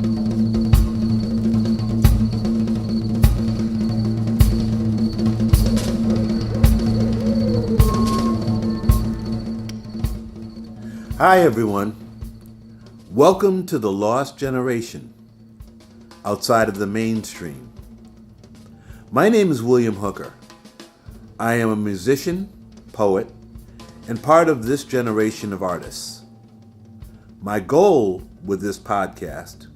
Hi everyone, welcome to The Lost Generation, outside of the mainstream. My name is William Hooker. I am a musician, poet, and part of this generation of artists. My goal with this podcast,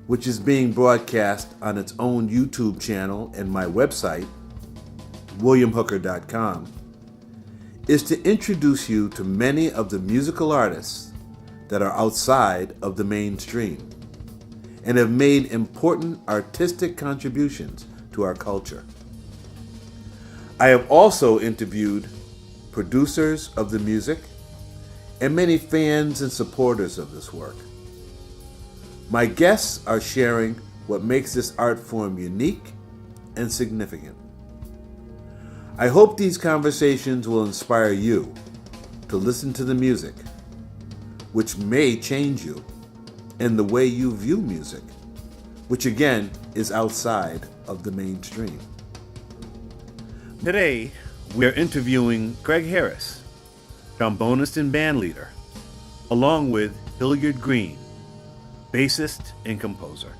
which is being broadcast on its own YouTube channel and my website, williamhooker.com, is to introduce you to many of the musical artists that are outside of the mainstream and have made important artistic contributions to our culture. I have also interviewed producers of the music and many fans and supporters of this work. My guests are sharing what makes this art form unique and significant. I hope these conversations will inspire you to listen to the music, which may change you, and the way you view music, which again is outside of the mainstream. Today, we are interviewing Greg Harris, trombonist and bandleader, along with Hilliard Greene, bassist and composer.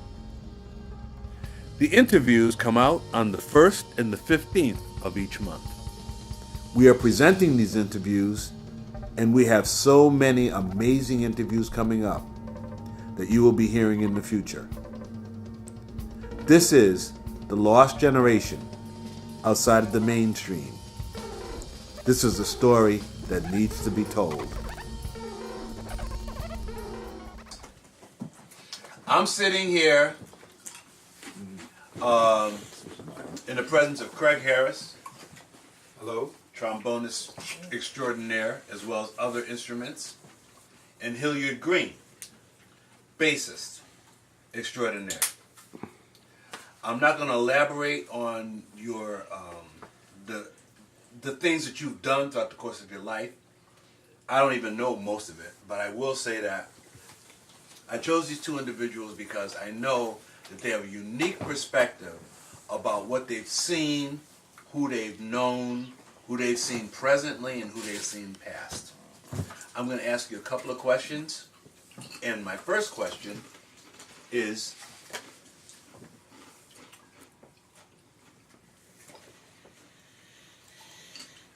The interviews come out on the 1st and the 15th of each month. We are presenting these interviews, and we have so many amazing interviews coming up that you will be hearing in the future. This is The Lost Generation, outside of the mainstream. This is a story that needs to be told. I'm sitting here in the presence of Craig Harris. Hello. Trombonist extraordinaire, as well as other instruments. And Hilliard Greene, bassist extraordinaire. I'm not going to elaborate on your the things that you've done throughout the course of your life. I don't even know most of it, but I will say that I chose these two individuals because I know that they have a unique perspective about what they've seen, who they've known, who they've seen presently, and who they've seen past. I'm going to ask you a couple of questions, and my first question is,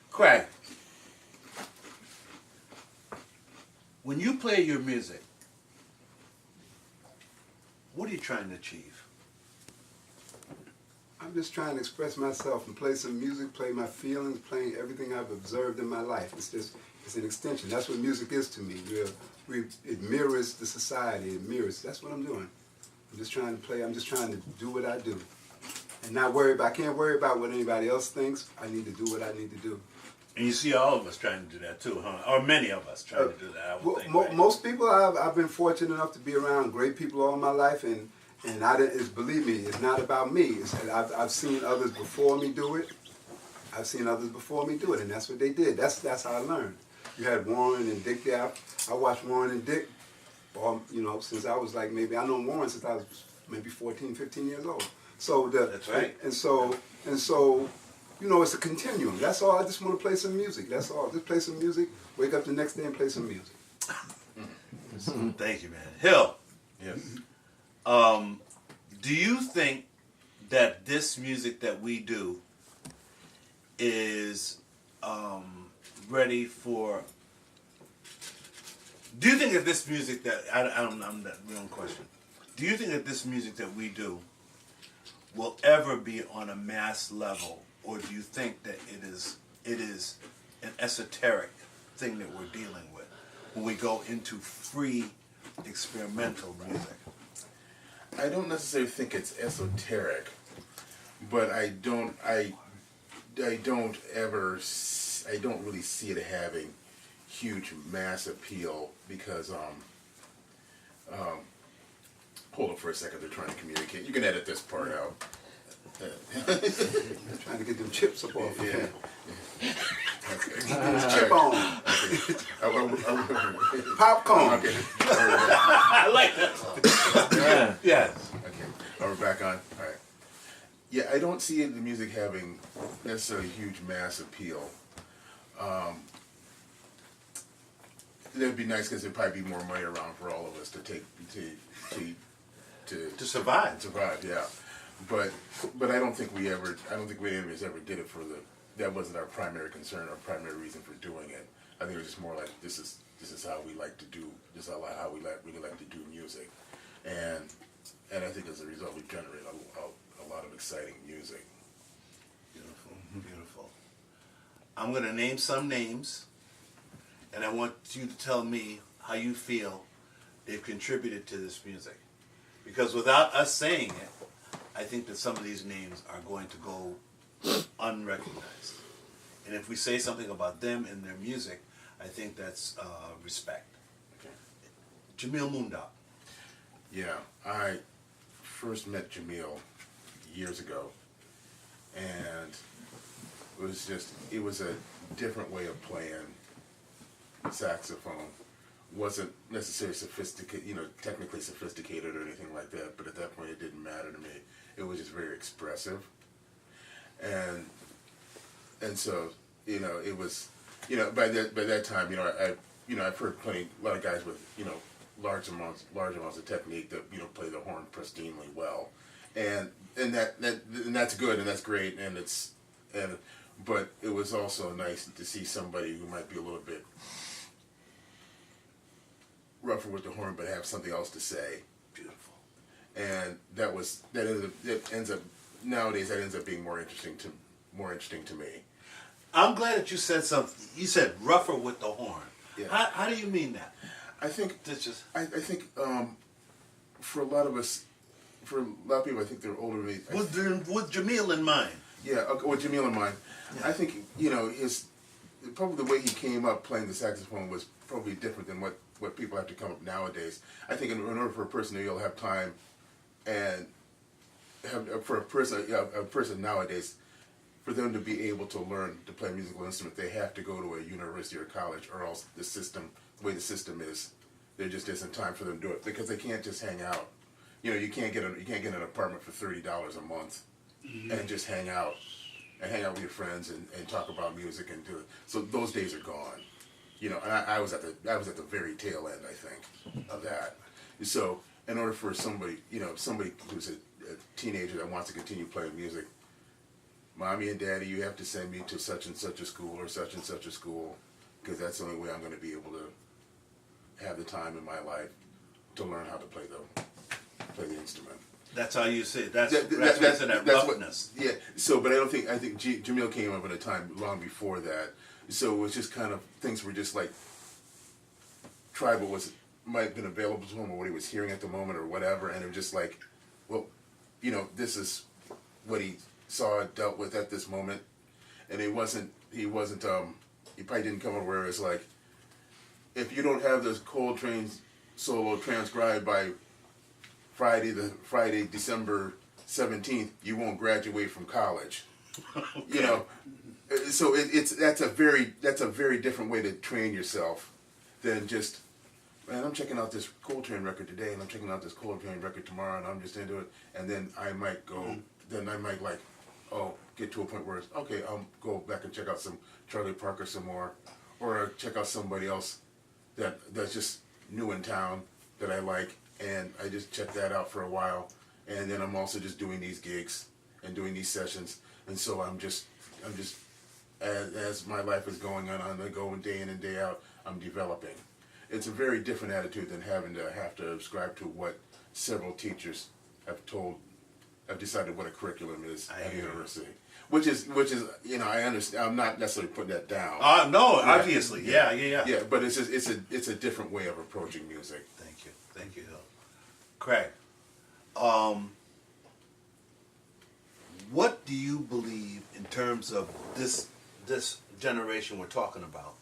Craig, when you play your music, what are you trying to achieve? I'm just trying to express myself and play some music, play my feelings, playing everything I've observed in my life. It's an extension. That's what music is to me. It mirrors the society. It mirrors. That's what I'm doing. I'm just trying to play. I'm just trying to do what I do, and not worry about. I can't worry about what anybody else thinks. I need to do what I need to do. And you see all of us trying to do that too, huh? Or many of us trying to do that, I would think, right? Most people, I've been fortunate enough to be around great people all my life, and believe me, it's not about me. I've seen others before me do it. And that's what they did. That's how I learned. You had Warren and Dick there. I watched Warren and Dick, since I was I've known Warren since I was maybe 14, 15 years old. So that's right. And so. It's a continuum. That's all. I just want to play some music. That's all. Just play some music. Wake up the next day and play some music. Thank you, man. Hill. Yes. Do you think that this music that we do is ready for? Do you think that this music that I'm that wrong question? Do you think that this music that we do will ever be on a mass level? Or do you think that it is an esoteric thing that we're dealing with when we go into free experimental music? I don't necessarily think it's esoteric, but I don't really see it having huge mass appeal because hold on for a second, they're trying to communicate. You can edit this part out. Trying to get them chips up off. Yeah. Chip on. Popcorn. Okay. I like that. Yeah. Okay. Are we back on? All right. Yeah, I don't see the music having necessarily huge mass appeal. That'd be nice because there'd probably be more money around for all of us to survive. Survive, yeah. But I don't think any of us ever did it for that wasn't our primary concern, our primary reason for doing it. I think it was just more like this is how we like to do, how we really like to do music, and I think as a result we generate a lot of exciting music. Beautiful, beautiful. I'm going to name some names, and I want you to tell me how you feel they've contributed to this music. Because without us saying it, I think that some of these names are going to go unrecognized. And if we say something about them and their music, I think that's respect. Okay. Jamil Mundab. Yeah, I first met Jamil years ago, and it was a different way of playing saxophone. Wasn't necessarily sophisticated, technically sophisticated or anything like that, but at that point it didn't matter to me. It was just very expressive. And so, it was, by that time, I've heard a lot of guys with, large amounts of technique that, play the horn pristinely well. And that's good and that's great, but it was also nice to see somebody who might be a little bit rougher with the horn but have something else to say. Beautiful. And nowadays that ends up being more interesting to me. I'm glad that you said something. You said rougher with the horn. Yeah. How do you mean that? I think That's just I think for a lot of people, I think they're older than me. with Jamil in mind. Yeah, okay, with Jamil in mind, Yeah. I think probably the way he came up playing the saxophone was probably different than what people have to come up nowadays. I think in order for a person to be able to have time and for a person nowadays, for them to be able to learn to play a musical instrument, they have to go to a university or college, or else the way the system is, there just isn't time for them to do it because they can't just hang out. You can't get an apartment for $30 a month and just hang out with your friends and talk about music and do it. So those days are gone. And I was at the very tail end, I think, of that. So in order for somebody who's a teenager that wants to continue playing music, Mommy and Daddy, you have to send me to such and such a school or such and such a school, because that's the only way I'm going to be able to have the time in my life to learn how to play the instrument. That's how you say it. That's roughness. Yeah. So, but I think Jamil came up at a time long before that. So it was just kind of, things were just like, try what might have been available to him or what he was hearing at the moment or whatever, and it was just like, well, this is what he saw, dealt with at this moment, and he probably didn't come up where it's like, if you don't have this Coltrane solo transcribed by Friday, December 17th, you won't graduate from college. Okay. So that's a very different way to train yourself than just, man, I'm checking out this Coltrane record today and I'm checking out this Coltrane record tomorrow and I'm just into it, and then I might get to a point where it's, okay, I'll go back and check out some Charlie Parker some more, or check out somebody else that's just new in town that I like, and I just check that out for a while, and then I'm also just doing these gigs and doing these sessions, and so I'm just as my life is going on, I go day in and day out, I'm developing. It's a very different attitude than having to subscribe to what several teachers have decided what a curriculum is at university. Which is, I understand. I'm not necessarily putting that down. No, obviously, yeah. Yeah, but it's a different way of approaching music. Thank you, Hill. Craig, what do you believe in terms of this generation we're talking about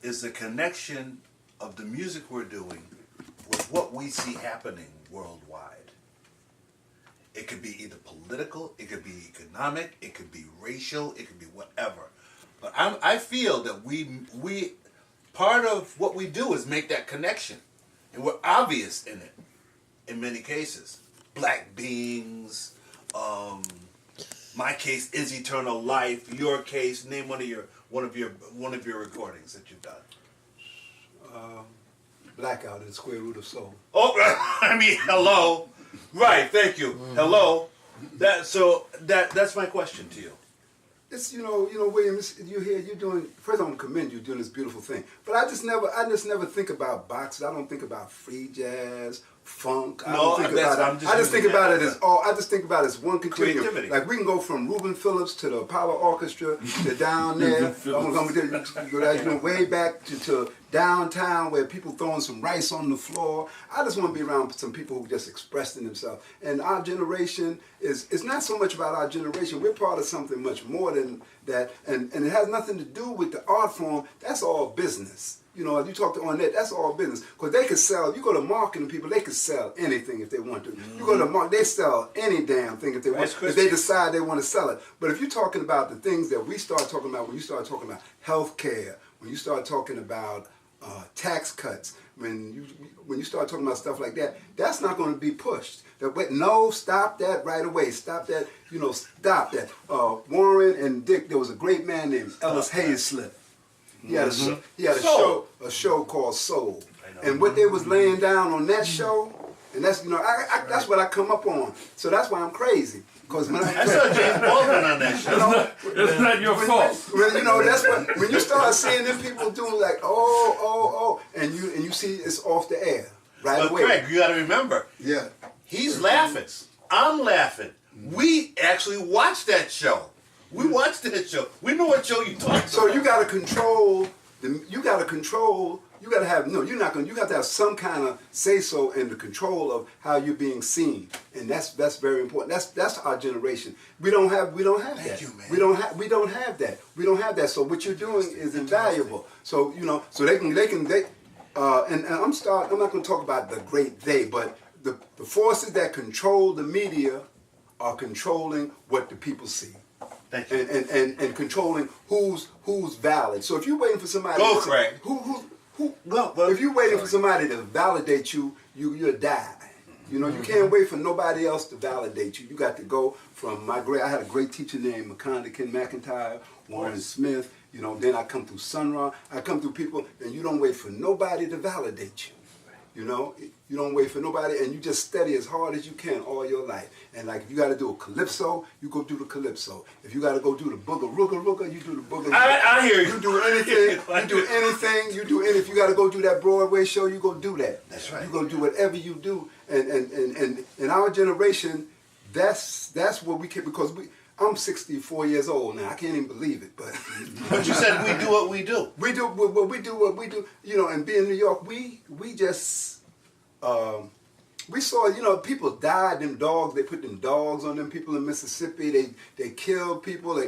is the connection of the music we're doing with what we see happening worldwide? It could be either political, it could be economic, it could be racial, it could be whatever. But I feel that we part of what we do is make that connection, and we're obvious in it in many cases. Black beings, my case is eternal life. Your case, name one of your recordings that you've done. Blackout and Square Root of Soul. Oh, I mean, hello. Right, thank you. Hello. That's my question to you. It's William. You're doing. First, I want to commend you doing this beautiful thing. But I just never think about boxes. I don't think about free jazz, funk. I just think about it as one continuum. Creativity. Like we can go from Reuben Phillips to the Apollo Orchestra to down there. Way back to downtown where people throwing some rice on the floor. I just want to be around some people who just expressing themselves. And our generation it's not so much about our generation. We're part of something much more than that. And it has nothing to do with the art form. That's all business. You talk to Ornette, that's all business. Because they could sell, you go to marketing people, they could sell anything if they want to. Mm-hmm. You go to market, they sell any damn thing if they want to. If they decide they want to sell it. But if you're talking about the things that we start talking about, when you start talking about health care, when you start talking about tax cuts, when you start talking about stuff like that, that's not going to be pushed. No, stop that right away. Stop that, stop that. Warren and Dick, there was a great man named Ellis Hayslip. He had a show called Soul. And what they was laying down on that show, and that's that's what I come up on. So that's why I'm crazy. Because when I saw James Baldwin on that show. It's not your fault. That's what when you start seeing them people doing like and you see it's off the air right away. Craig, you got to remember. Yeah. He's laughing. I'm laughing. We actually watched that show. We watched that show. We know what show you talking about. So you got to control. You got to have you're not going. You have to have some kind of say so in the control of how you're being seen, and that's very important. That's our generation. We don't have that. Thank you, man. We don't have that. We don't have that. So what you're doing is invaluable. So so they can and I'm not going to talk about the great they, but the forces that control the media are controlling what the people see. Thank you. And controlling who's valid. So if you're waiting for somebody, Craig. If you're waiting for somebody to validate you, you'll die. You can't wait for nobody else to validate you. You got to go from I had a great teacher named Maconda Ken McIntyre, Warren Smith. Then I come through Sun Ra. I come through people, and you don't wait for nobody to validate you. You don't wait for nobody, and you just study as hard as you can all your life. And like if you got to do a calypso, you go do the calypso. If you got to go do the booger rooga, you do the booger. I hear you. You do anything. If you got to go do that Broadway show, you go do that. That's right. You go do whatever you do. And in our generation, that's what we can, because I'm 64 years old now. I can't even believe it, but you said we do what we do. We do what we do. And being in New York, we just we saw people died. Them dogs, they put them dogs on them people in Mississippi. They killed people.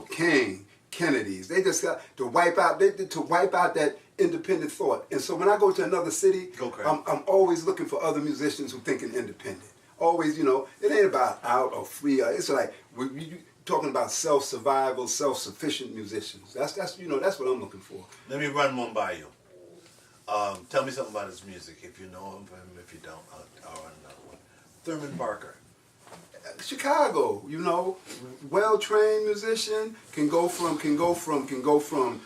King, Kennedys. They just got to wipe out that independent thought. And so when I go to another city, I'm always looking for other musicians who thinking independent. Always, it ain't about out or free. It's like we talking about self-survival, self-sufficient musicians. That's what I'm looking for. Let me run one by you. Tell me something about his music. If you know him, if you don't, I'll run another one. Thurman Barker. Chicago, well-trained musician can go from he can go from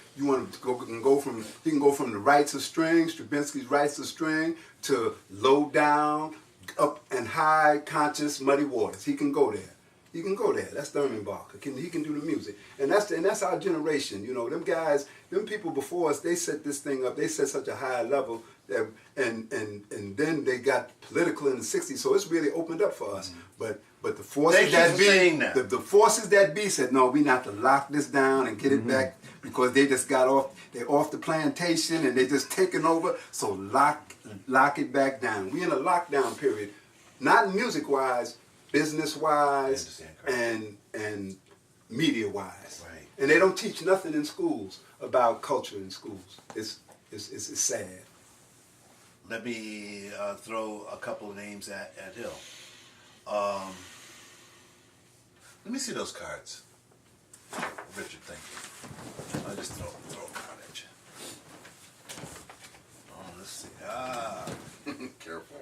the rights of string, Stravinsky's rights of string, to low down, up and high, conscious, muddy waters. He can go there. That's Thurman Barker. He can do the music, and that's our generation. Them guys, them people before us, they set this thing up. They set such a high level that, and then they got political in the '60s. So it's really opened up for us. But the forces the forces that be said, no, we not to lock this down and get it back, because they just got off. They're off the plantation and they just taking over. So lock it back down. We in a lockdown period, not music wise, business wise, and media wise. Right. And they don't teach nothing in schools about culture in schools. It's sad. Let me throw a couple of names at Hill. Let me see those cards. Richard, thank you. I'll just throw it out at you. Oh, let's see. Careful.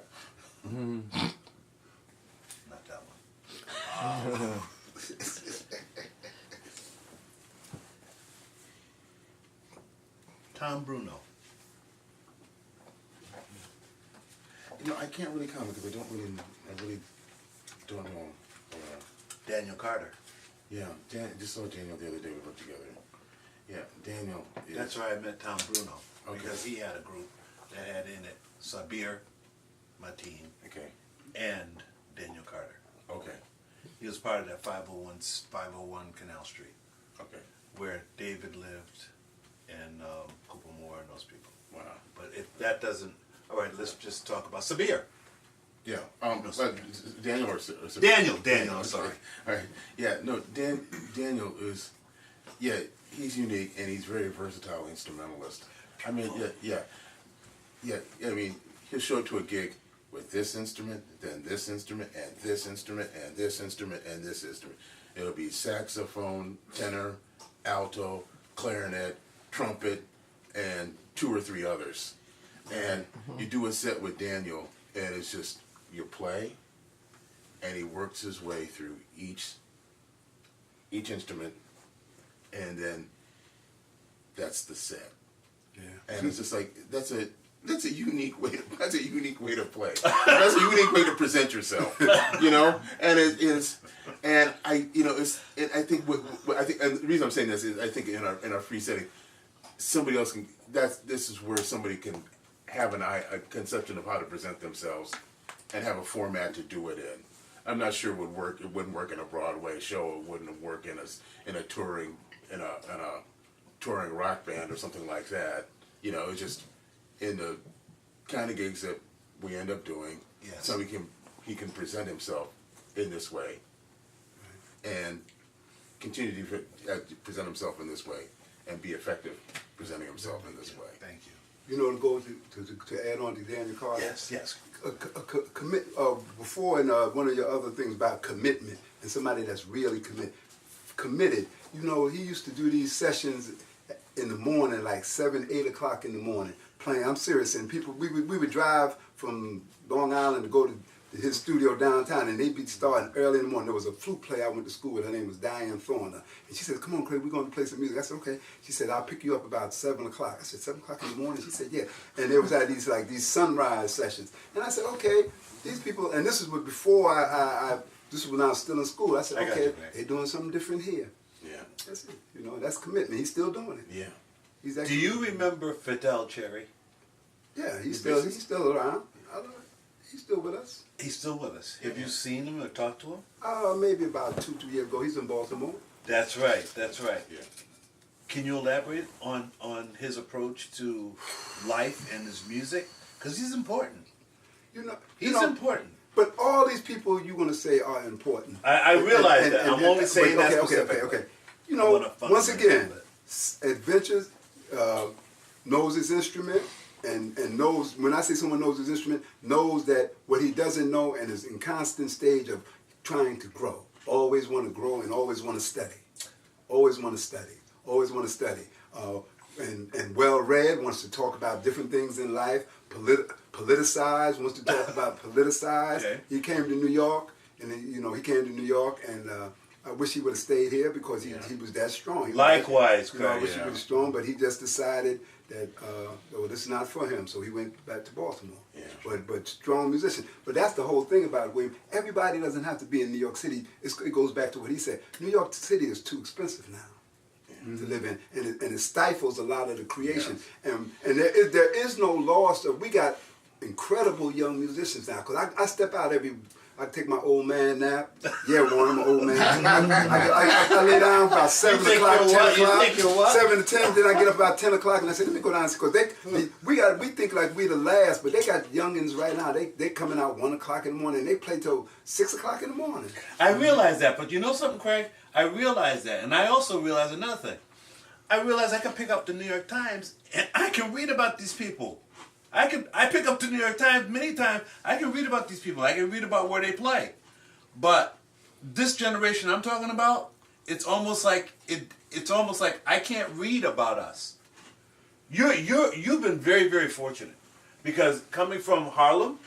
Not that one. Tom Bruno. You know, I can't really comment because I really don't know. Daniel Carter. Yeah, just saw Daniel the other day. We worked together. Yeah, Daniel. That's where I met Tom Bruno. Okay. Because he had a group that had in it Sabir, Mateen, Okay. and Daniel Carter. Okay. He was part of that 501 Canal Street, Okay. where David lived, and Cooper Moore and those people. Wow. But if that doesn't, all right, let's just talk about Sabir. Yeah. But Daniel or Daniel. I'm sorry. All right. Yeah. No. Daniel is. Yeah. He's unique and he's very versatile instrumentalist. I mean. Yeah. I mean, he'll show up to a gig with this instrument, then this instrument, and this instrument, and this instrument, and this instrument. It'll be saxophone, tenor, alto, clarinet, trumpet, and 2 or 3 others. And you do a set with Daniel, and it's just you play, and he works his way through each instrument, and then that's the set. Yeah. And it's just like that's a unique way. That's a unique way to play. That's a unique way to present yourself. You know, and it is. And I, you know, it's. I think. And the reason I'm saying this is, I think in our free setting, somebody else can. This is where somebody can have a conception of how to present themselves, and have a format to do it in. I'm not sure it would work. It wouldn't work in a Broadway show. It wouldn't work in a touring rock band or something like that. You know, it's just in the kind of gigs that we end up doing. Yes. So he can present himself in this way, and continue to present himself in this way, and be effective presenting himself in this way. Thank you. You know, to go to add on to Daniel Carter. Yes. Before in one of your other things about commitment and somebody that's really committed. You know, he used to do these sessions in the morning, like 7, 8 o'clock in the morning, playing. I'm serious. And people, we would drive from Long Island to go to his studio downtown, and they'd be starting early in the morning. There was a flute player I went to school with. Her name was Diane Thorner. And she said, "Come on, Craig, we're going to play some music." I said, "Okay." She said, "I'll pick you up about 7 o'clock." I said, 7 o'clock in the morning? She said, "Yeah." And there was these sunrise sessions. And I said, "Okay, these people," and this is before this was when I was still in school. I said, "Okay, they're doing something different here." Yeah. That's it. You know, that's commitment. He's still doing it. Yeah. Do you remember Fidel Cherry? Yeah, he's still around. He's still with us. He's still with us. Have you seen him or talked to him? Maybe about 2 years ago. He's in Baltimore. That's right. Yeah. Can you elaborate on his approach to life and his music? Because he's important. He's important. But all these people you're going to say are important. I realize that. I'm only saying that specifically. Okay. You know, once again, Adventures knows his instrument and knows, when I say someone knows his instrument, knows that what he doesn't know and is in constant stage of trying to grow. Always want to grow and always want to study. Always want to study. Always want to study. And well-read, wants to talk about different things in life. Politicized, wants to talk about politicized. Okay. He came to New York, and he came to New York, and I wish he would have stayed here because he was that strong. Likewise, I wish he was strong, but he just decided that this is not for him, so he went back to Baltimore. Yeah. But strong musician. But that's the whole thing about William. Everybody doesn't have to be in New York City. It goes back to what he said. New York City is too expensive now to live in, and it stifles a lot of the creation. Yes. And there is no loss of. We got incredible young musicians now. Cause I step out I take my old man nap. Yeah, Warren, I'm an old man. I lay down about 7 o'clock, 10 o'clock. 7 to 10, then I get up about 10 o'clock and I say, let me go down, because we think like we the last, but they got youngins right now. They coming out 1 o'clock in the morning and they play till 6 o'clock in the morning. I realize that, but you know something, Craig? I realize that, and I also realize another thing. I realize I can pick up the New York Times and I can read about these people. I pick up the New York Times many times. I can read about these people. I can read about where they play. But this generation I'm talking about, it's almost like I can't read about us. You've been very, very fortunate, because coming from Harlem,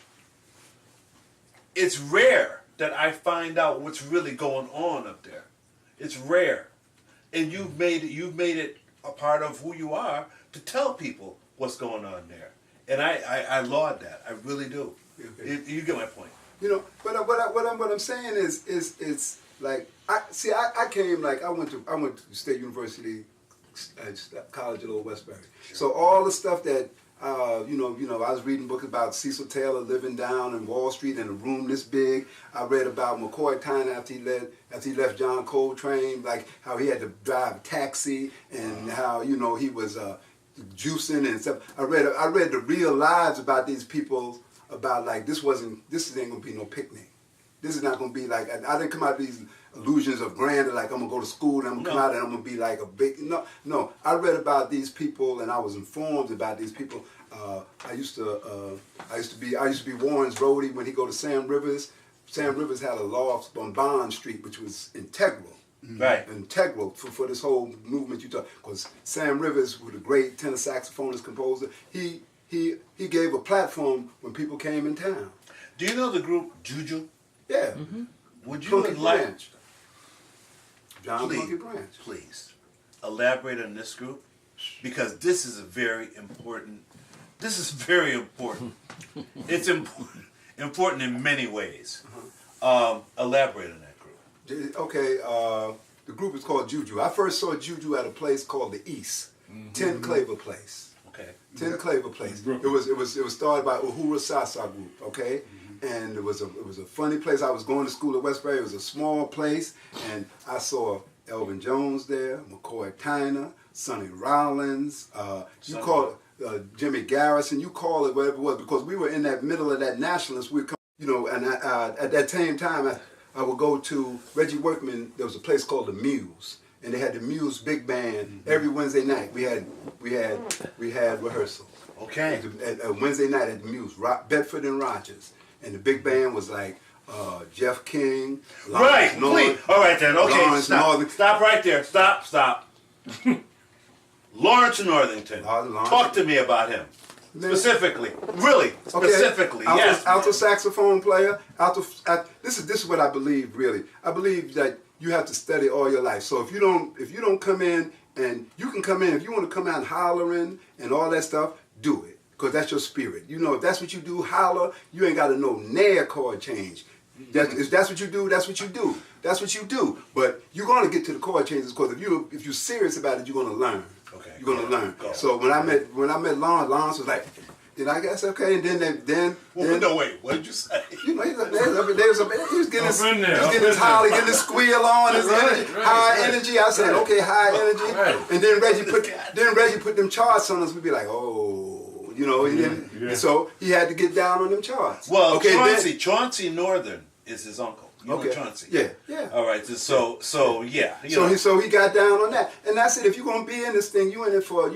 it's rare that I find out what's really going on up there. It's rare, and you've made it a part of who you are to tell people what's going on there, and I laud that. I really do. Okay. You get my point. You know, but what I'm saying is it's like I came, like I went to State University, College at Old Westbury. Sure. So all the stuff that you know, I was reading books about Cecil Taylor living down in Wall Street in a room this big. I read about McCoy Tyner after he left John Coltrane, like how he had to drive a taxi and how, you know, he was juicing and stuff. I read the real lives about these people, about like this ain't gonna be no picnic. This is not gonna be like, I didn't come out of these illusions of grandeur, like I'm gonna go to school and I'm gonna come out and I'm gonna be like a big, no. I read about these people and I was informed about these people. I used to be Warren's roadie when he go to Sam Rivers. Sam Rivers had a loft on Bond Street, which was integral. Right. Integral for this whole movement you talk. Because Sam Rivers, was a great tenor saxophonist, composer, he gave a platform when people came in town. Do you know the group Juju? Yeah. Mm-hmm. Would you Plunky like, Branch. John Plunky Branch. please elaborate on this group? Because this is very important. It's important in many ways. Elaborate on that group. Okay, the group is called Juju. I first saw Juju at a place called the East, 10 Claver Place. Okay. 10 Claver Place. It was started by Uhura Sasa Group. Okay, and it was a funny place. I was going to school at Westbury. It was a small place, and I saw Elvin Jones there, McCoy Tyner, Sonny Rollins. You call it Jimmy Garrison. You call it whatever it was, because we were in that middle of that nationalist. And at that same time, I would go to Reggie Workman. There was a place called the Muse, and they had the Muse big band every Wednesday night. We had rehearsals. Okay. At Wednesday night at the Muse, Bedford and Rogers, and the big band was like Jeff King. Right. Please. All right then. Okay. Lawrence Stop. Stop right there. Stop. Lawrence Northington. Lawrence. Talk to me about him. Specifically, really, specifically, okay. yes. Alto saxophone player. This is what I believe. Really, I believe that you have to study all your life. So if you don't come in, and you can come in if you want to come out hollering and all that stuff, do it, because that's your spirit. You know, if that's what you do, holler. You ain't got to know nair chord change. If that's what you do, that's what you do. That's what you do. But you're gonna get to the chord changes, because if you're serious about it, you're gonna learn. Okay. You're gonna learn. Go. So when I met Lawrence was like, then I guess okay, and then no, wait. What did you say? you know, he was getting his holler, getting his squeal on, his high energy. I said, okay, high energy. Right. And then Reggie put them charts on us. We'd be like, oh, you know. And so he had to get down on them charts. Well, okay, Chauncey Northern is his uncle. You know Chauncey. Yeah. All right. So yeah. So he got down on that, and that's it. If you're gonna be in this thing, you in it for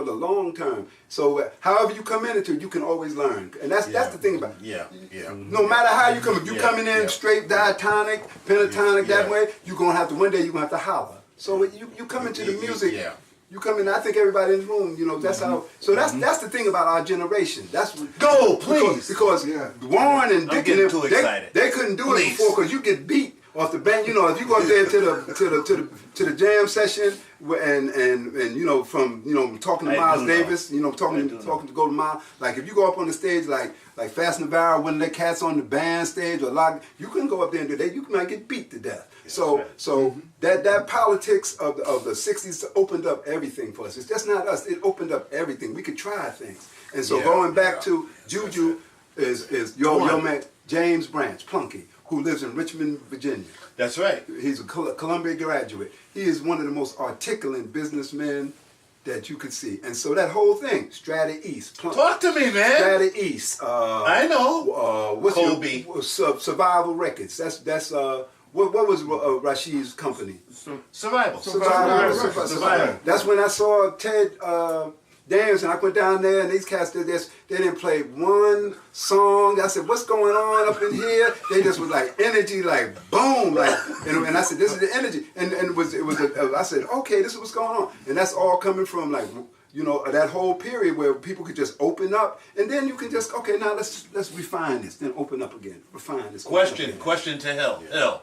the long term. So however you come into it, you can always learn, and that's the thing about it. Yeah. No matter how you come, if you coming in straight diatonic, pentatonic that way, you're gonna have to one day you're gonna have to holler. So you come into the music. Yeah. You come in. I think everybody in the room, you know, that's how. So that's the thing about our generation. That's what, Go, please. because Warren and Dick and too them, excited. they couldn't do it before, because you get beat off the band. You know, if you go up there to the jam session and you know, from talking to Miles Davis, talking to Golden Miles. Like if you go up on the stage like Fast Navarro, when the cats on the band stage, or you couldn't go up there and do that. You might get beat to death. So that politics of the 60s opened up everything for us. It's just not us. It opened up everything. We could try things. And so going back to Juju is your man James Branch Plunky, who lives in Richmond, Virginia. That's right. He's a Columbia graduate. He is one of the most articulate businessmen that you could see. And so that whole thing, Strata East. Talk to me, man. Strata East. I know. What's Colby. Survival Records. That's what was Rashid's company? Survival. Survival. That's when I saw Ted dance, and I went down there, and these cats did this. They didn't play one song. I said, "What's going on up in here?" They just was like energy, like boom, like, and I said, "This is the energy," and I said, "Okay, this is what's going on," and that's all coming from like, you know, that whole period where people could just open up, and then you can just, okay, now let's refine this, then open up again, refine this. Question to Hill. Yeah. Hill,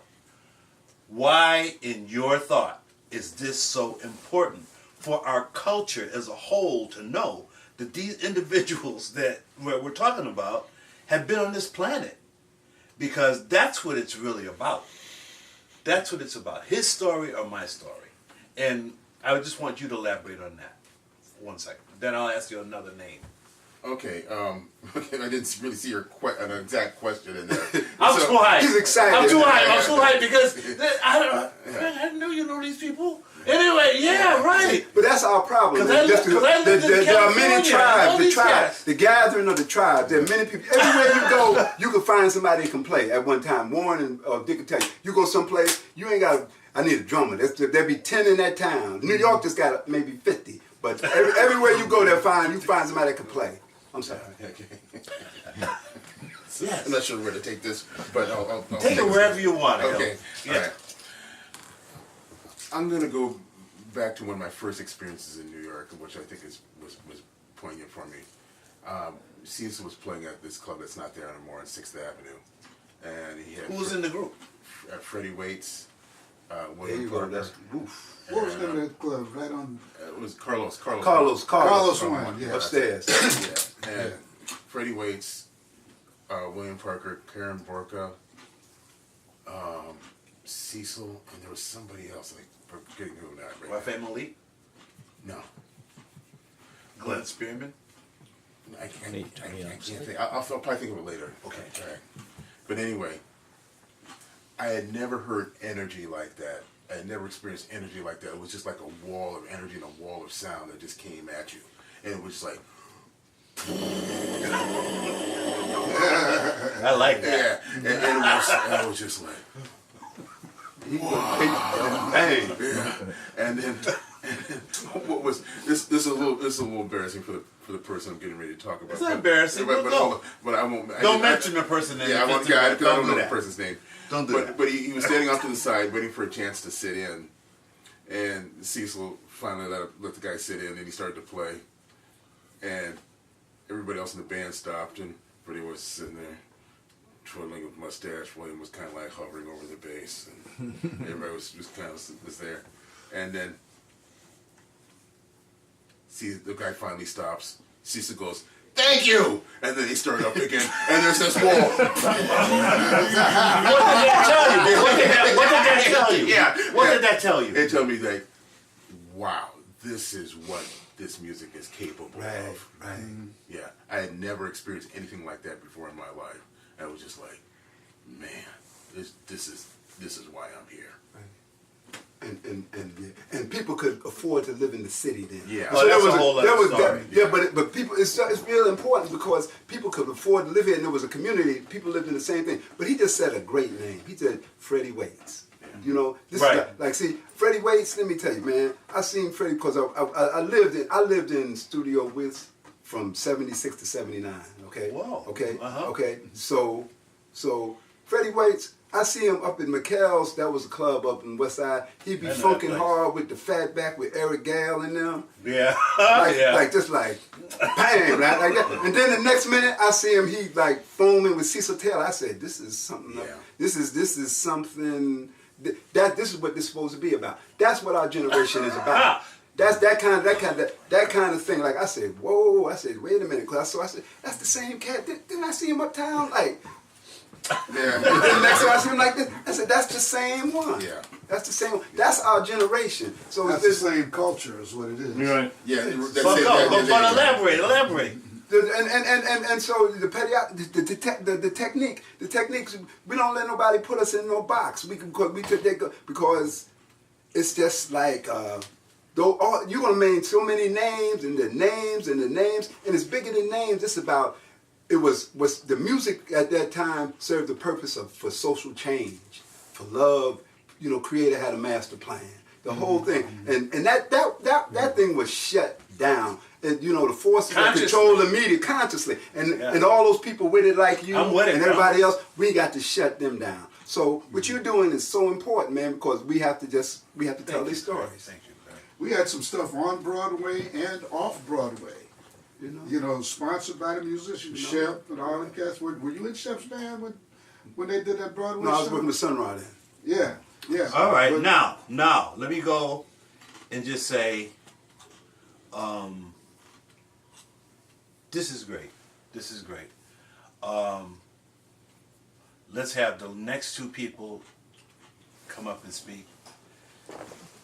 why, in your thought, is this so important for our culture as a whole to know that these individuals that we're talking about have been on this planet? Because that's what it's really about. That's what it's about. His story or my story. And I just want you to elaborate on that. 1 second. Then I'll ask you another name. Okay, I didn't really see an exact question in there. I'm too hyped. He's excited. I'm too hyped because I know you know these people. Anyway, yeah, right. But that's our problem. There are many tribes. The gathering of the tribes. There are many people. Everywhere you go, you can find somebody who can play at one time. Warren and Dick can tell you. You go someplace, you ain't got. I need a drummer. There'll be 10 in that town. New York just got maybe 50. But everywhere you go, you find somebody that can play. I'm sorry. Okay. Yes. I'm not sure where to take this, but I'll take it wherever you want. Okay. Yeah. All right. I'm gonna go back to one of my first experiences in New York, which I think was poignant for me. CECIL was playing at this club that's not there anymore on 6th Avenue, and he had Who was in the group? Freddie Waits, There you go. Parker. That's oof. What was the name of that club? Right on. It was Carlos Carlos one. Yeah. Upstairs. Yeah. And Freddie Waits, William Parker, Karen Borka, CECIL, and there was somebody else. I'm forgetting who that right Rafael Malik? now. No. Glenn Spearman? I can't think. I'll probably think of it later. Okay. All right. But anyway, I had never heard energy like that. I had never experienced energy like that. It was just like a wall of energy and a wall of sound that just came at you. And it was just like... I like that. Yeah. And I was just like... Bang. Yeah. And then what was... This is a little embarrassing for the person I'm getting ready to talk about. It's not embarrassing. But I won't... Don't mention the person name. Yeah, I don't know the person's name. Don't do that. But he was standing off to the side waiting for a chance to sit in. And CECIL finally let the guy sit in, and he started to play. And everybody else in the band stopped, and Freddie was sitting there twiddling with mustache. William was kind of like hovering over the bass, and everybody was kind of there. And then the guy finally stops. CECIL goes, "Thank you!" And then they start up again, and there's this wall. What did that tell you? What did that tell you? Yeah. What did that tell you? It told me like, wow, this is what this music is capable of. Right. Yeah, I had never experienced anything like that before in my life. I was just like, man, this is why I'm here. And people could afford to live in the city then. Yeah. Oh, that's a whole other story. Yeah, but people, it's real important because people could afford to live here, and there was a community. People lived in the same thing. But he just said a great name. He said Freddie Waits. You know, this right. is like see Freddie Waits. Let me tell you, man. I seen Freddie because I lived in Studio Wiz from '76 to '79. Okay. Whoa. Okay. Uh-huh. Okay. So Freddie Waits. I see him up in McHale's. That was a club up in West Side. He'd be funking hard with the fat back with Eric Gale and them. Yeah. Like just like bang, right? Like that. And then the next minute I see him, he like foaming with CECIL Taylor. I said, this is something. Yeah. This is something this is what this is supposed to be about. That's what our generation is about. That's that kind of thing. Like I said, whoa. I said, wait a minute, because I said, that's the same cat. Didn't I see him uptown? Like. Yeah. And then next time I see him like this, I said, that's the same one. Yeah. That's the same one. That's our generation. So That's the same culture is what it is. Right. Yeah. But elaborate. And so the techniques, we don't let nobody put us in no box. Because it's just like you're gonna name so many names and the names, and it's bigger than names. It's about was the music at that time served the purpose for social change, for love. You know, Creator had a master plan. The whole thing, and that thing was shut down. the forces that control the media consciously, and all those people with it like you I'm with it, and everybody else, we got to shut them down. So what you're doing is so important, man, because we have to tell these stories. Thank you. We had some stuff on Broadway and off Broadway. Sponsored by the musician Shep and all them cats. Were you in Shep's band when they did that Broadway No, I was show? working with Sunrod then. Yeah. All right, now let me go and just say, this is great. Let's have the next two people come up and speak.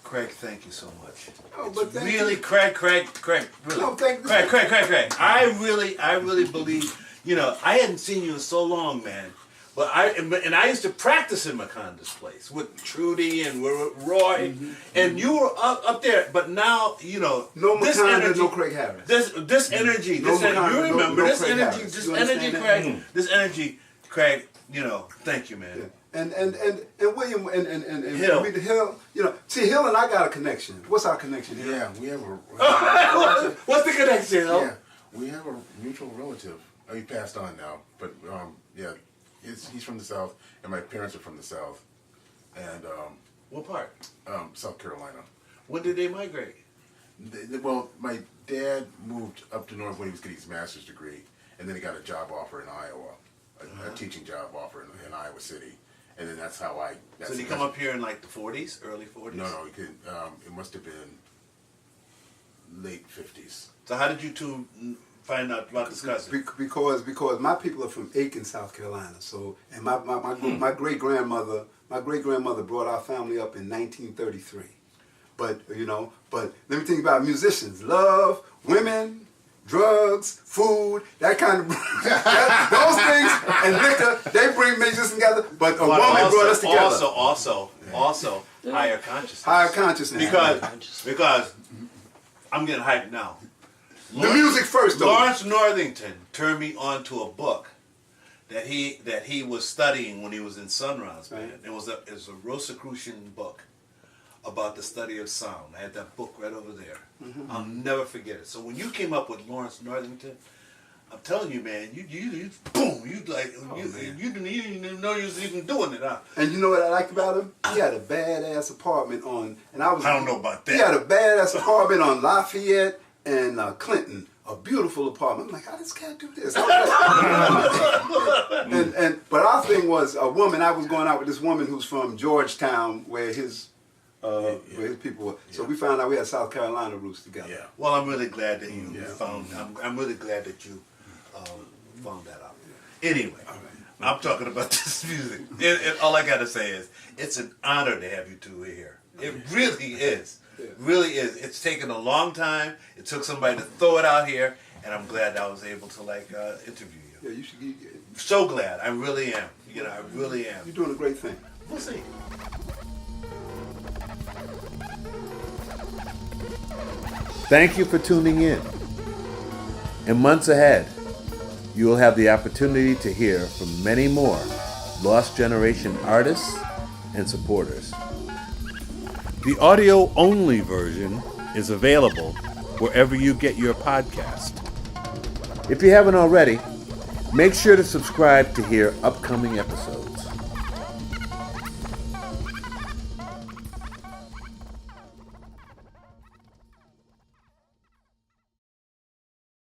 Craig, thank you so much. Oh, but thank really, you. Craig, really. No, thank you. Craig. I really believe, I hadn't seen you in so long, man. But I used to practice in Maconda's place with Trudy and with Roy, and you were up there. But now, No this Maconda, energy, no Craig Harris. This energy, No Maconda, you remember no this Craig energy, Harris. this You energy, understand Craig, that? this energy, Craig. Thank you, man. Yeah. And William and Hill. Hill, Hill and I got a connection. What's our connection here? Yeah, we have a. What's the connection, Hill? Yeah, we have a mutual relative. He passed on now, but yeah, he's from the South, and my parents are from the South, and What part? South Carolina. When did they migrate? Well, my dad moved up to North when he was getting his master's degree, and then he got a job offer in Iowa, a teaching job offer in Iowa City, and then that's how I. So did he come up here in like the 40s, early 40s? No, he could. It must have been late 50s. So how did you two find out about this cousin? Because my people are from Aiken, South Carolina. So and my great grandmother brought our family up in 1933. But let me think about musicians: love, women, drugs, food, that kind of those things, and liquor. They bring musicians together. But a woman brought us together. Also, higher consciousness. Higher consciousness. Because I'm getting hyped now. The music first, though. Lawrence Northington turned me on to a book that he was studying when he was in Sunrise Band. Right. It was a Rosicrucian book about the study of sound. I had that book right over there. I'll never forget it. So when you came up with Lawrence Northington, I'm telling you, man, you boom, you didn't even know you was even doing it, huh? And you know what I liked about him? He had a badass apartment I don't know about that. He had a badass apartment on Lafayette and Clinton, a beautiful apartment. I'm like, how does this cat do this? But our thing was a woman. I was going out with this woman who's from Georgetown, where his people were. So we found out we had South Carolina roots together. Yeah. Well, I'm really glad that you found. I'm really glad that you found that out. Anyway, I'm talking about this music. And all I gotta say is, it's an honor to have you two here. It really is. Really is. It's taken a long time. It took somebody to throw it out here, and I'm glad I was able to interview you. Yeah, you should. So glad. I really am. I really am. You're doing a great thing. We'll see. Thank you for tuning in. In months ahead, you will have the opportunity to hear from many more Lost Generation artists and supporters. The audio-only version is available wherever you get your podcast. If you haven't already, make sure to subscribe to hear upcoming episodes.